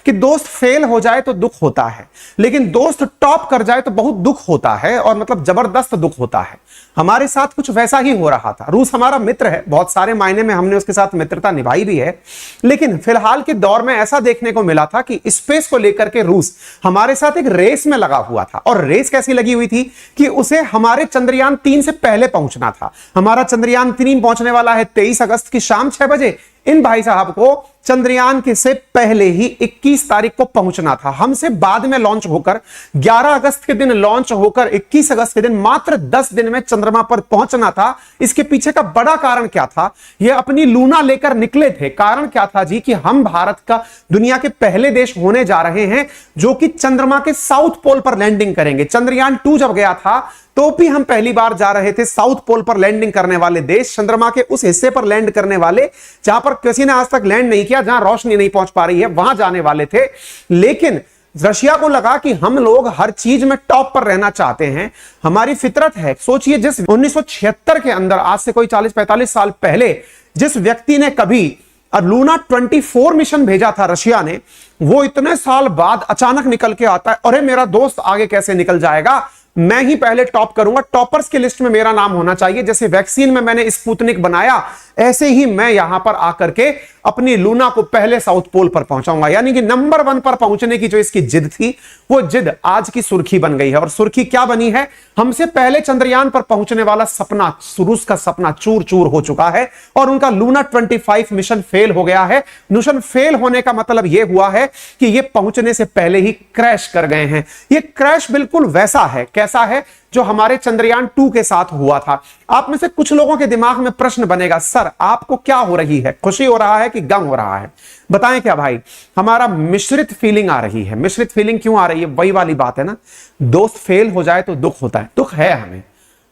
कि दोस्त फेल हो जाए तो दुख होता है, लेकिन दोस्त टॉप कर जाए तो बहुत दुख होता है, और मतलब जबरदस्त दुख होता है। हमारे साथ कुछ वैसा ही हो रहा था। रूस हमारा मित्र है, बहुत सारे मायने में हमने उसके साथ मित्रता निभाई भी है, लेकिन फिलहाल के दौर में ऐसा देखने को मिला था कि स्पेस को लेकर के रूस हमारे साथ एक रेस में लगा हुआ था। और रेस कैसी लगी हुई थी कि उसे हमारे चंद्रयान 3 से पहले पहुंचना था। हमारा चंद्रयान 3 पहुंचने वाला है 23 अगस्त की शाम 6 बजे। इन भाई साहब को चंद्रयान के से पहले ही 21 तारीख को पहुंचना था। हमसे बाद में लॉन्च होकर 11 अगस्त के दिन लॉन्च होकर 21 अगस्त के दिन मात्र 10 दिन में चंद्रमा पर पहुंचना था। इसके पीछे का बड़ा कारण क्या था? ये अपनी लूना लेकर निकले थे। कारण क्या था जी? कि हम भारत का दुनिया के पहले देश होने जा रहे हैं जो कि चंद्रमा के साउथ पोल पर लैंडिंग करेंगे। चंद्रयान 2 जब गया था तो भी हम पहली बार जा रहे थे साउथ पोल पर लैंडिंग करने वाले देश, चंद्रमा के उस हिस्से पर लैंड करने वाले जहां पर किसी ने आज तक लैंड नहीं किया, जहां रोशनी नहीं पहुंच पा रही है, वहां जाने वाले थे। लेकिन रशिया को लगा कि हम लोग हर चीज में टॉप पर रहना चाहते हैं, हमारी फितरत है। सोचिए, जिस 1976 के अंदर, आज से कोई 40-45 साल पहले, जिस व्यक्ति ने कभी लूना 24 मिशन भेजा था रशिया ने, वो इतने साल बाद अचानक निकल के आता है, अरे मेरा दोस्त आगे कैसे निकल जाएगा, मैं ही पहले टॉप करूंगा, टॉपर्स की लिस्ट में मेरा नाम होना चाहिए। जैसे वैक्सीन में मैंने स्पुतनिक बनाया, ऐसे ही मैं यहां पर आकर के अपनी लूना को पहले साउथ पोल पर पहुंचाऊंगा। यानी कि नंबर 1 पर पहुंचने की जो इसकी जिद थी, वो जिद आज की सुर्खी बन गई है। और सुर्खी क्या बनी है? हमसे पहले चंद्रयान पर पहुंचने वाला सपना, रूस का सपना चूर चूर हो चुका है और उनका लूना 25 मिशन फेल हो गया है। मिशन फेल होने का मतलब यह हुआ है कि ये पहुंचने से पहले ही क्रैश कर गए हैं। ये क्रैश बिल्कुल वैसा है, कैसा है, जो हमारे चंद्रयान 2 के साथ हुआ था। आप में से कुछ लोगों के दिमाग में प्रश्न बनेगा, सर आपको क्या हो रही है? खुशी हो रहा है कि गम हो रहा है? बताएं क्या भाई? हमारा मिश्रित फीलिंग आ रही है। मिश्रित फीलिंग क्यों आ रही है? वही वाली बात है ना, दोस्त फेल हो जाए तो दुख होता है। दुख है हमें,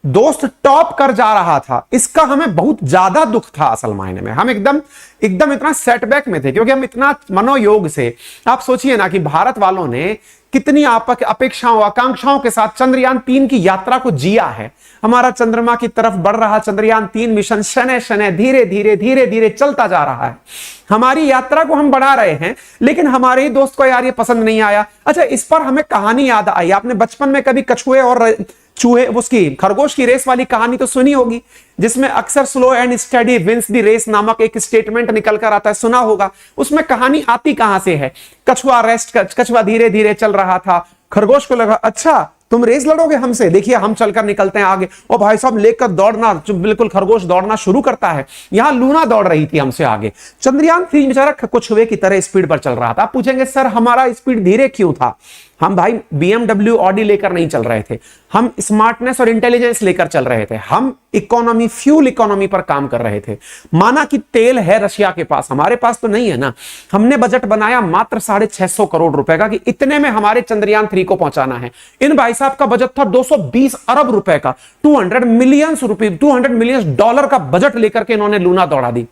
दोस्त टॉप कर जा रहा था, इसका हमें बहुत ज्यादा दुख था। असल मायने में हम एकदम इतना सेटबैक में थे, क्योंकि हम इतना मनोयोग से, आप सोचिए ना कि भारत वालों ने कितनी अपेक्षाओं आकांक्षाओं के साथ चंद्रयान 3 की यात्रा को जिया है। हमारा चंद्रमा की तरफ बढ़ रहा चंद्रयान 3 मिशन शनै शनै धीरे धीरे चलता जा रहा है। हमारी यात्रा को हम बढ़ा रहे हैं, लेकिन हमारे ही दोस्त को यार ये पसंद नहीं आया। अच्छा, इस पर हमें कहानी याद आई। आपने बचपन में कभी कछुए और चूहे, उसकी खरगोश की रेस वाली कहानी तो सुनी होगी, जिसमें अक्सर slow and steady wins the race नामक एक स्टेटमेंट निकल कर आता है, सुना होगा। उसमें कहानी आती कहां से है? कछुआ धीरे धीरे चल रहा था, खरगोश को लगा अच्छा तुम रेस लड़ोगे हमसे, देखिए हम चलकर निकलते हैं आगे। और भाई साहब लेकर दौड़ना, बिल्कुल खरगोश दौड़ना शुरू करता है। यहां लूना दौड़ रही थी हमसे आगे। चंद्रयान 3 बेचारा कछुए की तरह स्पीड पर चल रहा था। आप पूछेंगे सर हमारा स्पीड धीरे क्यों था? हम भाई BMW ऑडी लेकर नहीं चल रहे थे, हम स्मार्टनेस और इंटेलिजेंस लेकर चल रहे थे। हम इकोनॉमी, फ्यूल इकोनॉमी पर काम कर रहे थे। माना कि तेल है रशिया के पास, हमारे पास तो नहीं है ना। हमने बजट बनाया मात्र 650 करोड़ रुपए का कि इतने में हमारे चंद्रयान 3 को पहुंचाना है। इन भाई साहब का बजट था 220 अरब रुपए का, 200 मिलियन डॉलर का बजट लेकर के इन्होंने लूना दौड़ा दी।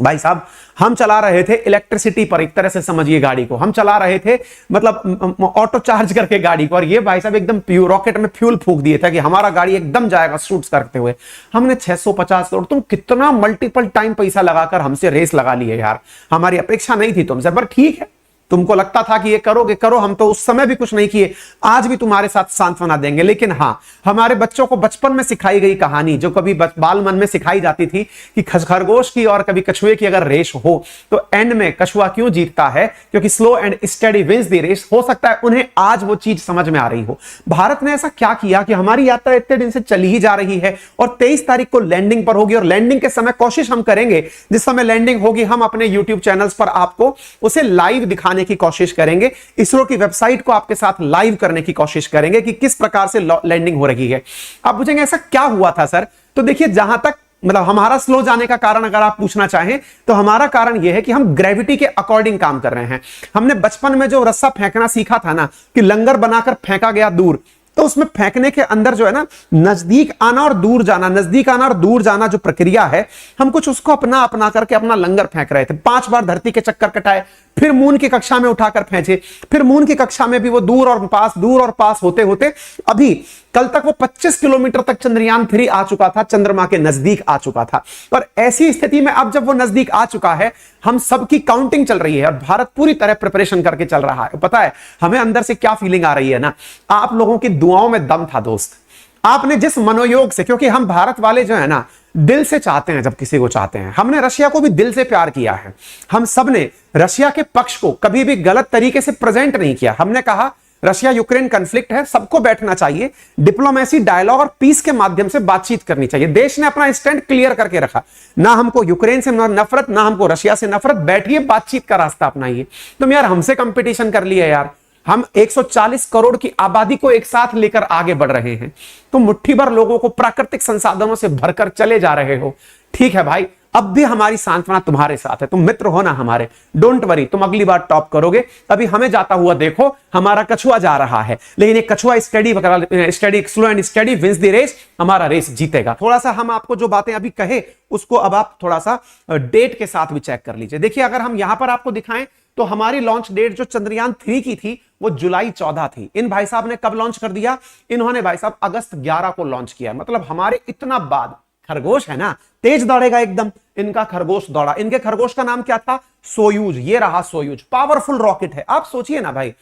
भाई साहब हम चला रहे थे इलेक्ट्रिसिटी पर, एक तरह से समझिए गाड़ी को हम चला रहे थे, मतलब ऑटो चार्ज करके गाड़ी को। और ये भाई साहब एकदम रॉकेट में फ्यूल फूंक दिए थे कि हमारा गाड़ी एकदम जाएगा शूट्स करते हुए। हमने 650 करोड़, तुम कितना मल्टीपल टाइम पैसा लगाकर हमसे रेस लगा ली है यार। हमारी अपेक्षा नहीं थी तुमसे, पर ठीक है, तुमको लगता था कि ये करोगे करो, हम तो उस समय भी कुछ नहीं किए, आज भी तुम्हारे साथ सांत्वना देंगे। लेकिन हां, हमारे बच्चों को बचपन में सिखाई गई कहानी, जो कभी बाल मन में सिखाई जाती थी कि खरगोश की और कभी कछुए की अगर रेस हो तो एंड में कछुआ क्यों जीतता है? क्योंकि slow and steady wins the race. हो सकता है उन्हें आज वो चीज समझ में आ रही हो। भारत ने ऐसा क्या किया कि हमारी यात्रा इतने दिन से चली ही जा रही है और 23 तारीख को लैंडिंग पर होगी। और लैंडिंग के समय कोशिश हम करेंगे, जिस समय लैंडिंग होगी हम अपने यूट्यूब चैनल्स पर आपको उसे लाइव दिखाने की कोशिश करेंगे। इसरो की वेबसाइट को आपके साथ लाइव करने की कोशिश करेंगे कि किस प्रकार से लैंडिंग हो रही है। आप पूछेंगे ऐसा क्या हुआ था सर? तो देखिए, जहां तक मतलब हमारा स्लो जाने का कारण अगर आप पूछना चाहें तो हमारा कारण यह है कि हम ग्रेविटी के अकॉर्डिंग काम कर रहे हैं। हमने बचपन में जो रस्सा फेंकना सीखा था ना, कि लंगर बनाकर फेंका गया दूर, तो उसमें फेंकने के अंदर जो है ना, नजदीक आना और दूर जाना, नजदीक आना और दूर जाना जो प्रक्रिया है, हम कुछ उसको अपना अपना करके अपना लंगर फेंक रहे थे। 5 बार धरती के चक्कर कटाए, फिर मून की कक्षा में उठाकर फेंचे, फिर मून की कक्षा में भी वो दूर और पास होते होते अभी कल तक वो 25 किलोमीटर तक चंद्रयान 3 आ चुका था, चंद्रमा के नजदीक आ चुका था। और ऐसी स्थिति में अब जब वो नजदीक आ चुका है, हम सबकी काउंटिंग चल रही है और भारत पूरी तरह प्रिपरेशन करके चल रहा है। पता है हमें अंदर से क्या फीलिंग आ रही है ना, आप लोगों की दुआओं में दम था दोस्त। आपने जिस मनोयोग से, क्योंकि हम भारत वाले जो है ना दिल से चाहते हैं, जब किसी को चाहते हैं, हमने रशिया को भी दिल से प्यार किया है। हम सब ने रशिया के पक्ष को कभी भी गलत तरीके से प्रेजेंट नहीं किया। हमने कहा रशिया यूक्रेन कॉन्फ्लिक्ट है, सबको बैठना चाहिए, डिप्लोमेसी, डायलॉग और पीस के माध्यम से बातचीत करनी चाहिए। देश ने अपना स्टैंड क्लियर करके रखा, ना हमको यूक्रेन से नफरत, ना हमको रशिया से नफरत, बैठिए बातचीत का रास्ता अपनाइए। तुम यार हमसे कंपटीशन कर लिए यार, हम 140 करोड़ की आबादी को एक साथ लेकर आगे बढ़ रहे हैं, तुम मुट्ठी भर लोगों को प्राकृतिक संसाधनों से भरकर चले जा रहे हो। ठीक है भाई, अब भी हमारी सांत्वना तुम्हारे साथ है, तुम मित्र हो ना हमारे, डोंट वरी, तुम अगली बार टॉप करोगे। अभी हमें जाता हुआ देखो, हमारा कछुआ जा रहा है, लेकिन ये कछुआ steady slow and steady wins the race, हमारा रेस जीतेगा। थोड़ा सा हम आपको जो बातें अभी कहे उसको अब आप थोड़ा सा डेट के साथ भी चेक कर लीजिए। देखिए अगर हम यहां पर आपको दिखाएं तो हमारी लॉन्च डेट जो चंद्रयान 3 की थी वो जुलाई 14 थी। इन भाई साहब ने कब लॉन्च कर दिया? इन्होंने भाई साहब अगस्त 11 को लॉन्च किया। मतलब हमारे इतना बाद, खरगोश है ना, तेज दौड़ेगा एकदम, इनका खरगोश दौड़ा। इनके खरगोश का नाम क्या था? सोयूज। ये रहा सोयूज, पावरफुल रॉकेट है। आप सोचिए ना भाई,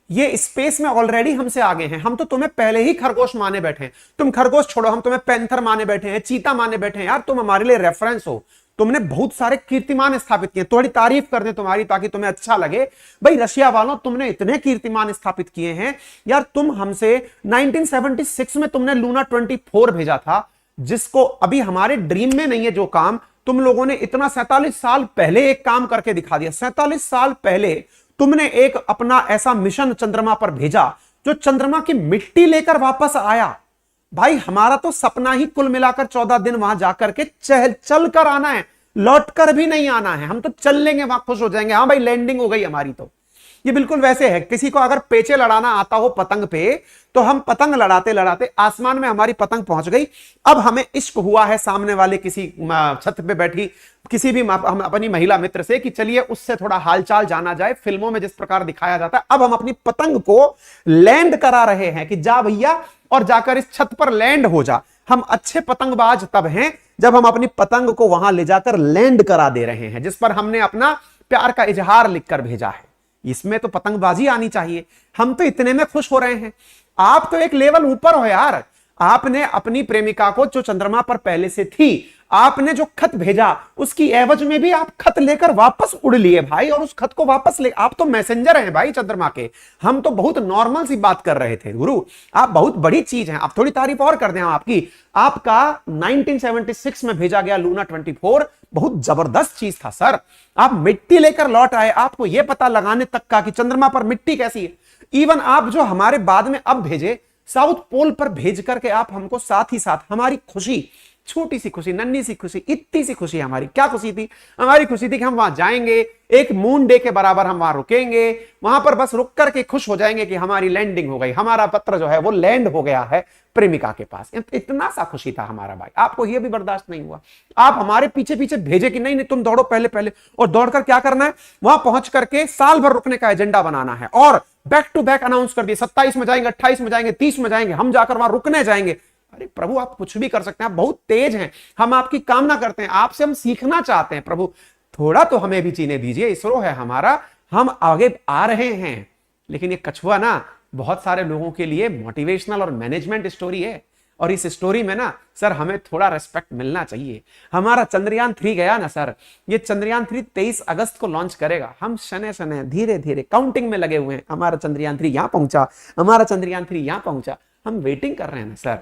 ये स्पेस में ऑलरेडी हमसे आगे हैं। हम तो तुम्हें पहले ही खरगोश माने बैठे हैं। तुम खरगोश छोड़ो, हम तुम्हें पैंथर माने बैठे हैं, चीता माने बैठे हैं। यार तुम हमारे लिए रेफरेंस हो, तुमने बहुत सारे कीर्तिमान स्थापित किए। थोड़ी तारीफ कर दे तुम्हारी ताकि तुम्हें अच्छा लगे। भाई रशिया वालों, तुमने इतने कीर्तिमान स्थापित किए हैं यार। तुम हमसे 1976 में तुमने लूना 24 भेजा था, जिसको अभी हमारे ड्रीम में नहीं है जो काम तुम लोगों ने इतना 47 साल पहले एक काम करके दिखा दिया। 47 साल पहले तुमने एक अपना ऐसा मिशन चंद्रमा पर भेजा जो चंद्रमा की मिट्टी लेकर वापस आया। भाई हमारा तो सपना ही कुल मिलाकर 14 दिन वहां जाकर के चल कर आना है, लौट कर भी नहीं आना है। हम तो चल लेंगे, वहां खुश हो जाएंगे, हाँ भाई लैंडिंग हो गई हमारी। तो ये बिल्कुल वैसे है, किसी को अगर पेचे लड़ाना आता हो पतंग पे, तो हम पतंग लड़ाते लड़ाते आसमान में हमारी पतंग पहुंच गई। अब हमें इश्क हुआ है सामने वाले किसी छत पे बैठी किसी भी हम अपनी महिला मित्र से कि चलिए उससे थोड़ा हालचाल जाना जाए, फिल्मों में जिस प्रकार दिखाया जाता है। अब हम अपनी पतंग को लैंड करा रहे हैं कि जा भैया और जाकर इस छत पर लैंड हो जा। हम अच्छे पतंगबाज तब हैं जब हम अपनी पतंग को वहां ले जाकर लैंड करा दे रहे हैं, जिस पर हमने अपना प्यार का इजहार लिखकर भेजा है। इसमें तो पतंगबाजी आनी चाहिए। हम तो इतने में खुश हो रहे हैं, आप तो एक लेवल ऊपर हो यार। आपने अपनी प्रेमिका को जो चंद्रमा पर पहले से थी, आपने जो खत भेजा उसकी एवज में भी आप खत लेकर वापस उड़ लिए भाई, और उस खत को वापस ले। आप तो मैसेंजर हैं भाई चंद्रमा के, हम तो बहुत नॉर्मल सी बात कर रहे थे। गुरु आप बहुत बड़ी चीज हैं। आप थोड़ी तारीफ और कर दें आपकी। आपका 1976 में भेजा गया लूना 24 बहुत जबरदस्त चीज था सर। आप मिट्टी लेकर लौट आए, आपको यह पता लगाने तक का कि चंद्रमा पर मिट्टी कैसी है। इवन आप जो हमारे बाद में अब भेजे, साउथ पोल पर भेज करके आप हमको साथ ही साथ हमारी खुशी, छोटी सी खुशी, नन्ही सी खुशी, इतनी सी खुशी, हमारी क्या खुशी थी? हमारी खुशी थी कि हम वहां जाएंगे, एक मून डे के बराबर हम वहां रुकेंगे, वहां पर बस रुक करके खुश हो जाएंगे कि हमारी लैंडिंग हो गई, हमारा पत्र जो है वो लैंड हो गया है प्रेमिका के पास। इतना सा खुशी था हमारा भाई। आपको यह भी बर्दाश्त नहीं हुआ, आप हमारे पीछे पीछे भेजे कि नहीं नहीं तुम दौड़ो पहले पहले, और दौड़कर क्या करना है, वहां पहुंच करके साल भर रुकने का एजेंडा बनाना है, और बैक टू बैक अनाउंस कर दिए 27 में जाएंगे, 28 में जाएंगे, 30 में जाएंगे, हम जाकर वहां रुकने जाएंगे। अरे प्रभु आप कुछ भी कर सकते हैं, आप बहुत तेज हैं, हम आपकी कामना करते हैं, आपसे हम सीखना चाहते हैं। प्रभु थोड़ा तो हमें भी जीने दीजिए, इसरो है हमारा, हम आगे आ रहे हैं। लेकिन ये कछुआ ना बहुत सारे लोगों के लिए मोटिवेशनल और मैनेजमेंट स्टोरी है, और इस स्टोरी में ना सर हमें थोड़ा रेस्पेक्ट मिलना चाहिए। हमारा चंद्रयान 3 गया ना सर, ये चंद्रयान 3 23 अगस्त को लॉन्च करेगा। हम शने शने धीरे धीरे काउंटिंग में लगे हुए हैं, हमारा चंद्रयान 3 यहां पहुंचा, हमारा चंद्रयान 3 यहां पहुंचा, हम वेटिंग कर रहे हैं ना सर।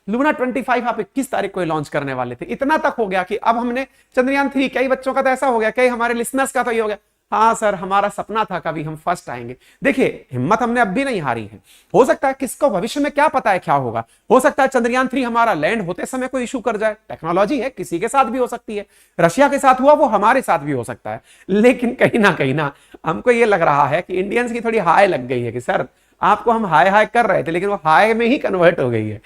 लूना 25 आप 21 तारीख को लॉन्च करने वाले थे, इतना तक हो गया कि अब हमने चंद्रयान 3, कई बच्चों का तो ऐसा हो गया, कई हमारे लिसनर्स का तो ये हो गया, हाँ सर हमारा सपना था कभी हम फर्स्ट आएंगे। देखिए हिम्मत हमने अब भी नहीं हारी है, हो सकता है किसको भविष्य में क्या पता है क्या होगा, हो सकता है चंद्रयान 3 हमारा लैंड होते समय कोई इशू कर जाए, टेक्नोलॉजी है, किसी के साथ भी हो सकती है, रशिया के साथ हुआ वो हमारे साथ भी हो सकता है। लेकिन कहीं ना हमको ये लग रहा है कि इंडियंस की थोड़ी हाय लग गई है कि सर आपको हम हाय हाय कर रहे थे लेकिन वो हाय में ही कन्वर्ट हो गई है।